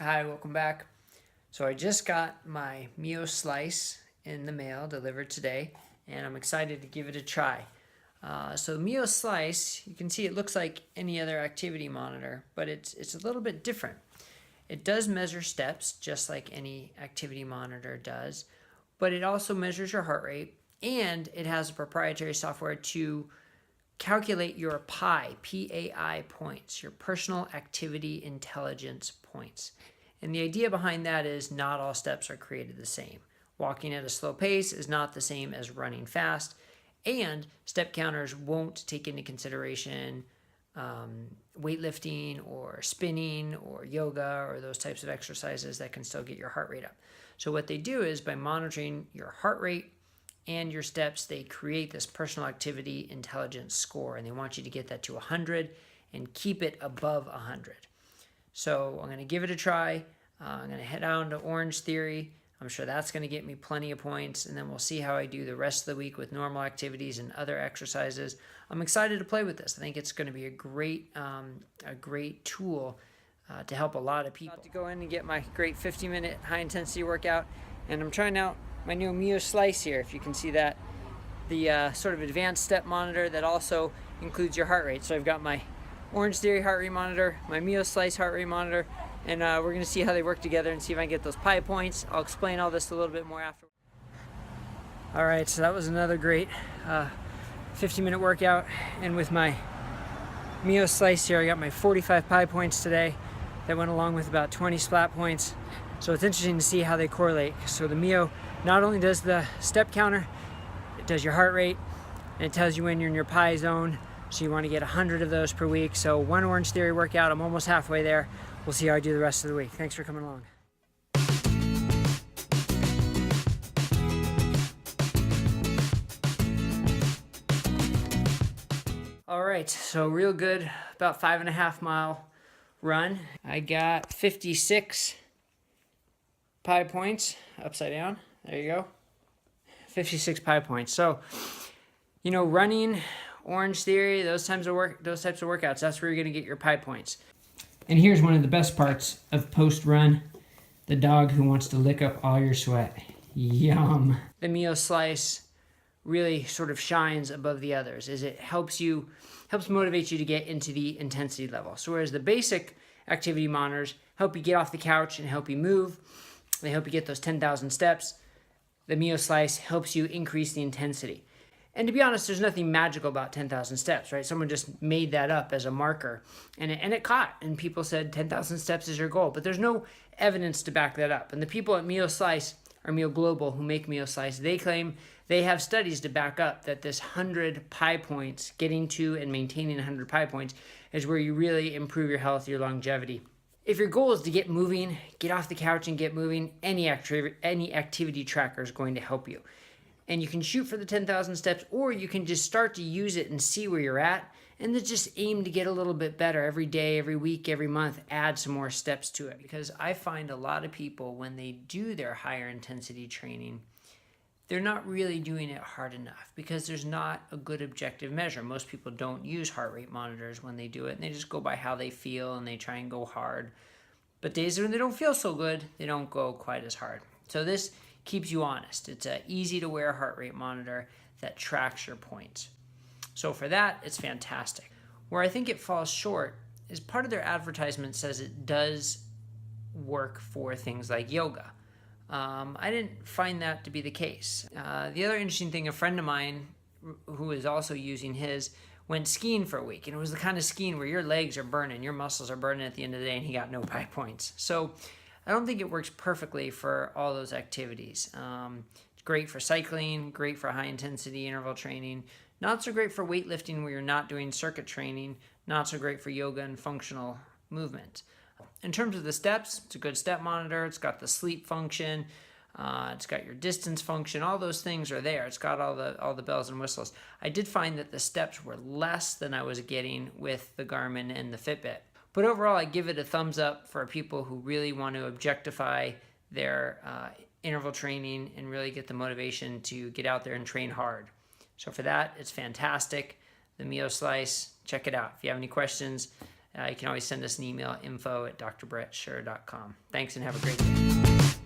Hi, welcome back. So I just got my Mio Slice in the mail delivered today, and I'm excited to give it a try. So Mio Slice, you can see it looks like any other activity monitor, but it's a little bit different. It does measure steps just like any activity monitor does, but it also measures your heart rate, and it has a proprietary software to calculate your PAI points, your personal activity intelligence points. And the idea behind that is not all steps are created the same. Walking at a slow pace is not the same as running fast, and step counters won't take into consideration weightlifting or spinning or yoga or those types of exercises that can still get your heart rate up. So what they do is by monitoring your heart rate and your steps, they create this personal activity intelligence score, and they want you to get that to 100 and keep it above 100. So I'm going to give it a try. I'm going to head down to Orange Theory. I'm sure that's going to get me plenty of points, and then we'll see how I do the rest of the week with normal activities and other exercises. I'm excited to play with this. I think it's going to be a great tool to help a lot of people. About to go in and get my great 50-minute high-intensity workout, and I'm trying out my new Mio Slice here, if you can see that. The sort of advanced step monitor that also includes your heart rate. So I've got my Orange Theory heart rate monitor, my Mio Slice heart rate monitor, and we're going to see how they work together and see if I can get those PAI points. I'll explain all this a little bit more after. All right, so that was another great 50-minute workout, and with my Mio Slice here, I got my 45 PAI points today. That went along with about 20 splat points. So it's interesting to see how they correlate. So the Mio not only does the step counter, it does your heart rate, and it tells you when you're in your PAI zone. So you want to get 100 of those per week. So one Orange Theory workout, I'm almost halfway there. We'll see how I do the rest of the week. Thanks for coming along. All right, so real good, about 5.5 mile run. I got 56 PAI points, upside down. There you go. 56 PAI points. So, running, Orange Theory, those types of workouts, that's where you're going to get your PAI points. And here's one of the best parts of post-run, the dog who wants to lick up all your sweat. Yum. The Mio Slice really sort of shines above the others, is it helps motivate you to get into the intensity level. So whereas the basic activity monitors help you get off the couch and help you move, they help you get those 10,000 steps, the Mio Slice helps you increase the intensity. And to be honest, there's nothing magical about 10,000 steps, right? Someone just made that up as a marker, and it caught, and people said 10,000 steps is your goal, but there's no evidence to back that up. And the people at Mio Slice, or Mio Global, who make Mio Slice, they claim they have studies to back up that this 100 PAI points, getting to and maintaining 100 PAI points, is where you really improve your health, your longevity. If your goal is to get moving, get off the couch and get moving, any activity tracker is going to help you. And you can shoot for the 10,000 steps, or you can just start to use it and see where you're at, and then just aim to get a little bit better every day, every week, every month, add some more steps to it. Because I find a lot of people, when they do their higher intensity training, they're not really doing it hard enough because there's not a good objective measure. Most people don't use heart rate monitors when they do it, and they just go by how they feel and they try and go hard. But days when they don't feel so good, they don't go quite as hard. So this keeps you honest. It's an easy to wear heart rate monitor that tracks your points. So for that, it's fantastic. Where I think it falls short is part of their advertisement says it does work for things like yoga. I didn't find that to be the case. The other interesting thing, a friend of mine who is also using his went skiing for a week, and it was the kind of skiing where your legs are burning, your muscles are burning at the end of the day, and he got no PAI points. So I don't think it works perfectly for all those activities. It's great for cycling, great for high intensity interval training, not so great for weightlifting where you're not doing circuit training, not so great for yoga and functional movement. In terms of the steps, it's a good step monitor. It's got the sleep function. It's got your distance function. All those things are there. It's got all the bells and whistles. I did find that the steps were less than I was getting with the Garmin and the Fitbit. But overall, I give it a thumbs up for people who really want to objectify their interval training and really get the motivation to get out there and train hard. So for that, it's fantastic. The Mio Slice, check it out. If you have any questions, you can always send us an email, info@drbrettshire.com. Thanks and have a great day.